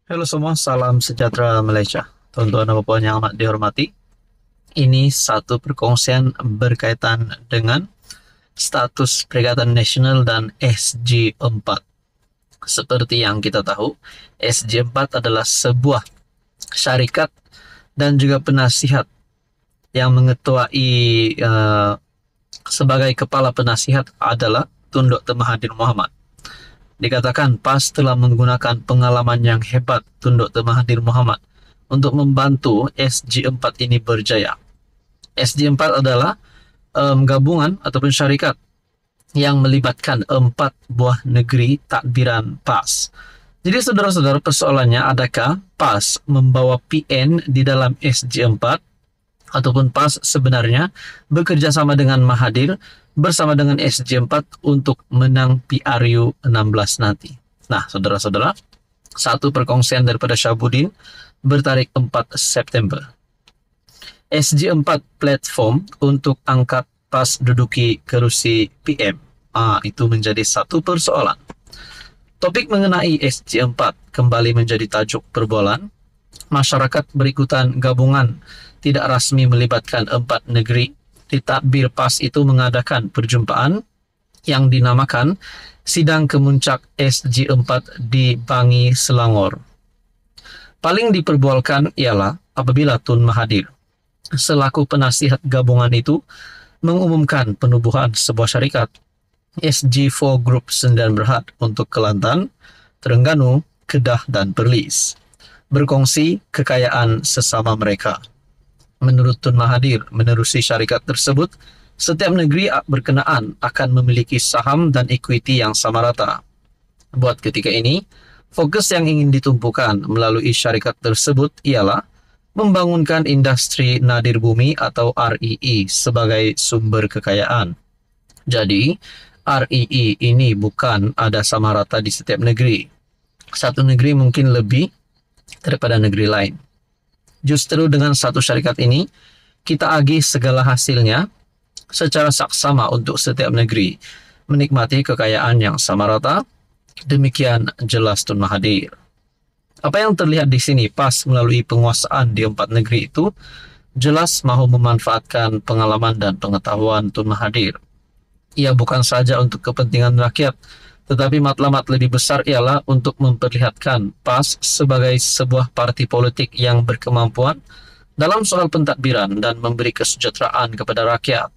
Halo semua, salam sejahtera Malaysia. Tuan-tuan dan puan yang amat dihormati, ini satu perkongsian berkaitan dengan status Perikatan Nasional dan SG4. Seperti yang kita tahu, SG4 adalah sebuah syarikat dan juga penasihat yang mengetuai sebagai kepala penasihat adalah Tun Dr. Mahathir Mohamad. Dikatakan PAS telah menggunakan pengalaman yang hebat Tun Dr. Mahathir Mohamad untuk membantu SG4 ini berjaya. SG4 adalah gabungan ataupun syarikat yang melibatkan 4 buah negeri takbiran PAS. Jadi saudara-saudara, persoalannya, adakah PAS membawa PN di dalam SG4 ataupun PAS sebenarnya bekerja sama dengan Mahathir bersama dengan SG4 untuk menang PRU 16 nanti. Nah, saudara-saudara, satu perkongsian daripada Syahbudin bertarik 4 September. SG4 platform untuk angkat PAS duduki kerusi PM. Itu menjadi satu persoalan. Topik mengenai SG4 kembali menjadi tajuk perbualan. Masyarakat berikutan gabungan tidak rasmi melibatkan 4 negeri. Di takbir PAS itu mengadakan perjumpaan yang dinamakan Sidang Kemuncak SG4 di Bangi, Selangor. Paling diperbualkan ialah apabila Tun Mahathir selaku penasihat gabungan itu mengumumkan penubuhan sebuah syarikat SG4 Group Sdn Bhd untuk Kelantan, Terengganu, Kedah dan Perlis, berkongsi kekayaan sesama mereka. Menurut Tun Mahathir, menerusi syarikat tersebut, setiap negeri berkenaan akan memiliki saham dan ekuiti yang sama rata. Buat ketika ini, fokus yang ingin ditumpukan melalui syarikat tersebut ialah membangunkan industri nadir bumi atau REE sebagai sumber kekayaan. Jadi, REE ini bukan ada sama rata di setiap negeri. Satu negeri mungkin lebih daripada negeri lain. Justru dengan satu syarikat ini, kita agih segala hasilnya secara saksama untuk setiap negeri menikmati kekayaan yang sama rata. Demikian jelas Tun Mahathir. Apa yang terlihat di sini, PAS melalui penguasaan di 4 negeri itu jelas mahu memanfaatkan pengalaman dan pengetahuan Tun Mahathir. Ia bukan saja untuk kepentingan rakyat, tetapi matlamat lebih besar ialah untuk memperlihatkan PAS sebagai sebuah parti politik yang berkemampuan dalam soal pentadbiran dan memberi kesejahteraan kepada rakyat.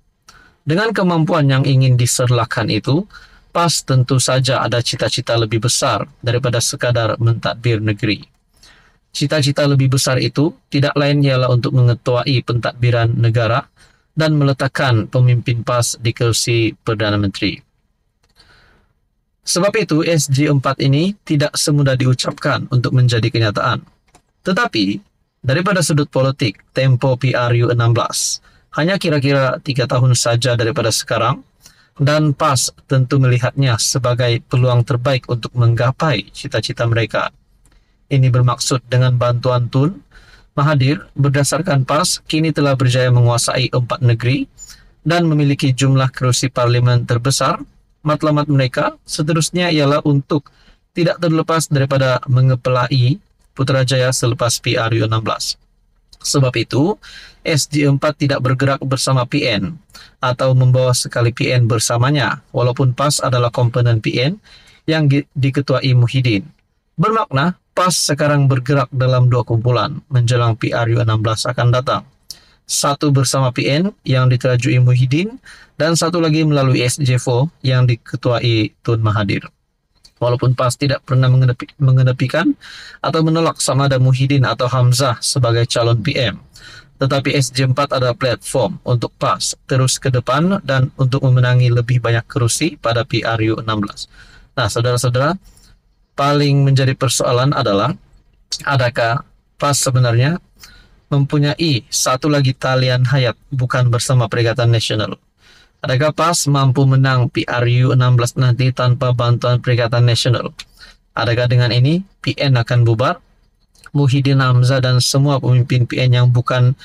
Dengan kemampuan yang ingin diserlakan itu, PAS tentu saja ada cita-cita lebih besar daripada sekadar mentadbir negeri. Cita-cita lebih besar itu tidak lain ialah untuk mengetuai pentadbiran negara dan meletakkan pemimpin PAS di kursi Perdana Menteri. Sebab itu, SG4 ini tidak semudah diucapkan untuk menjadi kenyataan. Tetapi, daripada sudut politik, tempo PRU 16 hanya kira-kira 3 tahun saja daripada sekarang, dan PAS tentu melihatnya sebagai peluang terbaik untuk menggapai cita-cita mereka. Ini bermaksud dengan bantuan Tun Mahathir, berdasarkan PAS, kini telah berjaya menguasai 4 negeri dan memiliki jumlah kerusi parlimen terbesar. Matlamat mereka seterusnya ialah untuk tidak terlepas daripada mengepelai Putrajaya selepas PRU 16. Sebab itu, SG4 tidak bergerak bersama PN atau membawa sekali PN bersamanya, walaupun PAS adalah komponen PN yang diketuai Muhyiddin. Bermakna, PAS sekarang bergerak dalam 2 kumpulan menjelang PRU 16 akan datang. Satu bersama PN yang diterajui Muhyiddin, dan satu lagi melalui SG4 yang diketuai Tun Mahathir. Walaupun PAS tidak pernah mengenepikan atau menolak sama ada Muhyiddin atau Hamzah sebagai calon PM, tetapi SG4 adalah platform untuk PAS terus ke depan dan untuk memenangi lebih banyak kerusi pada PRU 16. Nah, saudara-saudara, paling menjadi persoalan adalah adakah PAS sebenarnya mempunyai satu lagi talian hayat bukan bersama Perikatan Nasional? Adakah PAS mampu menang PRU 16 nanti tanpa bantuan Perikatan Nasional? Adakah dengan ini PN akan bubar? Muhyiddin, Hamzah dan semua pemimpin PN yang bukan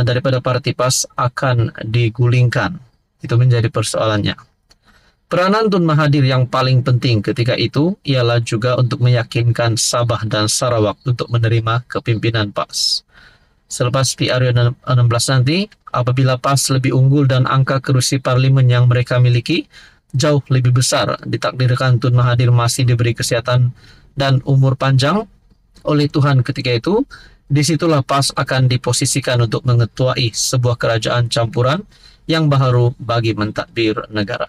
daripada parti PAS akan digulingkan? Itu menjadi persoalannya. Peranan Tun Mahathir yang paling penting ketika itu ialah juga untuk meyakinkan Sabah dan Sarawak untuk menerima kepimpinan PAS. Selepas PRU 16 nanti, apabila PAS lebih unggul dan angka kerusi parlimen yang mereka miliki jauh lebih besar, ditakdirkan Tun Mahathir masih diberi kesehatan dan umur panjang oleh Tuhan ketika itu, disitulah PAS akan diposisikan untuk mengetuai sebuah kerajaan campuran yang baru bagi mentadbir negara.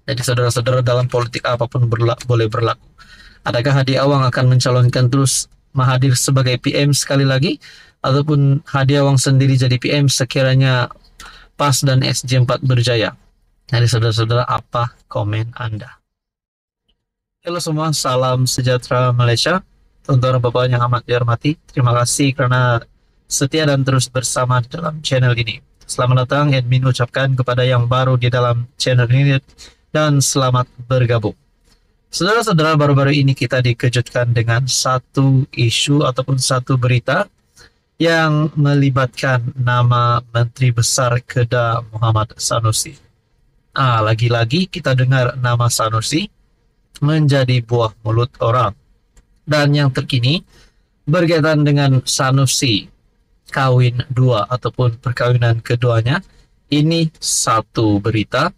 Jadi saudara-saudara, dalam politik apapun boleh berlaku. Adakah Hadi Awang akan mencalonkan terus Mahathir sebagai PM sekali lagi? Ataupun Hadi Awang sendiri jadi PM sekiranya PAS dan SJ4 berjaya? Jadi saudara-saudara, apa komen Anda? Halo semua, salam sejahtera Malaysia. Tuan-tuan Bapak yang amat dihormati, terima kasih karena setia dan terus bersama dalam channel ini. Selamat datang, admin ucapkan kepada yang baru di dalam channel ini, dan selamat bergabung. Saudara-saudara, baru-baru ini kita dikejutkan dengan satu isu ataupun satu berita yang melibatkan nama Menteri Besar Kedah Muhammad Sanusi. Lagi-lagi kita dengar nama Sanusi menjadi buah mulut orang. Dan yang terkini berkaitan dengan Sanusi kawin dua ataupun perkawinan keduanya, ini satu berita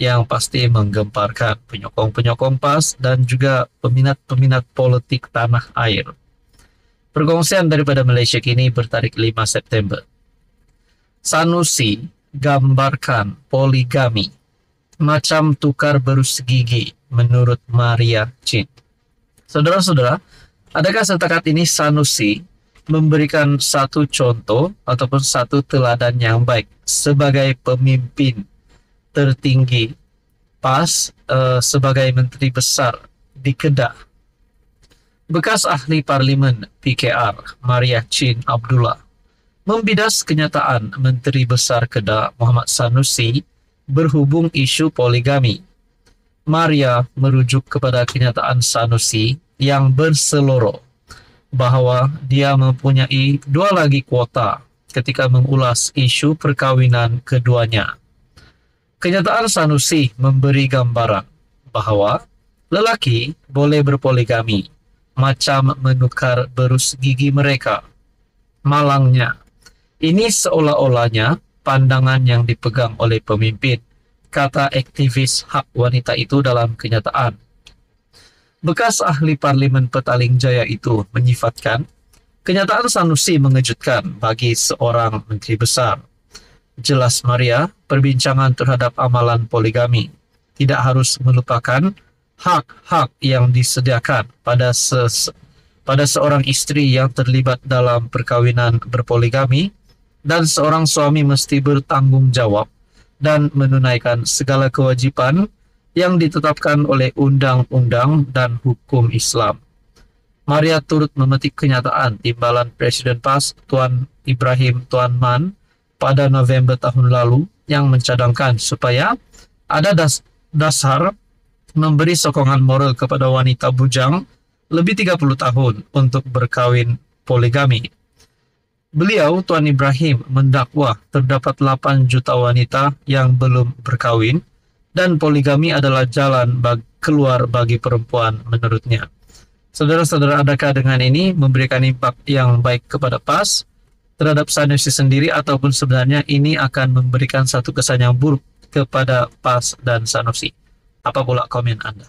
yang pasti menggemparkan penyokong-penyokong PAS dan juga peminat-peminat politik tanah air. Perkongsian daripada Malaysia kini bertarik 5 September. Sanusi gambarkan poligami macam tukar berus gigi menurut Maria Chin. Saudara-saudara, adakah setakat ini Sanusi memberikan satu contoh ataupun satu teladan yang baik sebagai pemimpin tertinggi PAS sebagai Menteri Besar di Kedah? Bekas ahli parlimen PKR Maria Chin Abdullah membidas kenyataan Menteri Besar Kedah Muhammad Sanusi berhubung isu poligami. Maria merujuk kepada kenyataan Sanusi yang berseloroh bahwa dia mempunyai dua lagi kuota ketika mengulas isu perkawinan keduanya. Kenyataan Sanusi memberi gambaran bahwa lelaki boleh berpoligami, macam menukar berus gigi mereka. Malangnya, ini seolah-olahnya pandangan yang dipegang oleh pemimpin, kata aktivis hak wanita itu dalam kenyataan. Bekas ahli parlimen Petaling Jaya itu menyifatkan kenyataan Sanusi mengejutkan bagi seorang menteri besar. Jelas Maria, perbincangan terhadap amalan poligami tidak harus melupakan hak-hak yang disediakan pada seorang istri yang terlibat dalam perkawinan berpoligami, dan seorang suami mesti bertanggung jawab dan menunaikan segala kewajiban yang ditetapkan oleh undang-undang dan hukum Islam. Maria turut memetik kenyataan timbalan Presiden PAS Tuan Ibrahim Tuan Man pada November tahun lalu yang mencadangkan supaya ada dasar memberi sokongan moral kepada wanita bujang lebih 30 tahun untuk berkawin poligami. Beliau, Tuan Ibrahim, mendakwa terdapat 8 juta wanita yang belum berkawin dan poligami adalah jalan keluar bagi perempuan menurutnya. Saudara-saudara, adakah dengan ini memberikan impak yang baik kepada PAS terhadap Sanusi sendiri, ataupun sebenarnya ini akan memberikan satu kesan yang buruk kepada PAS dan Sanusi? Apa pula komen Anda?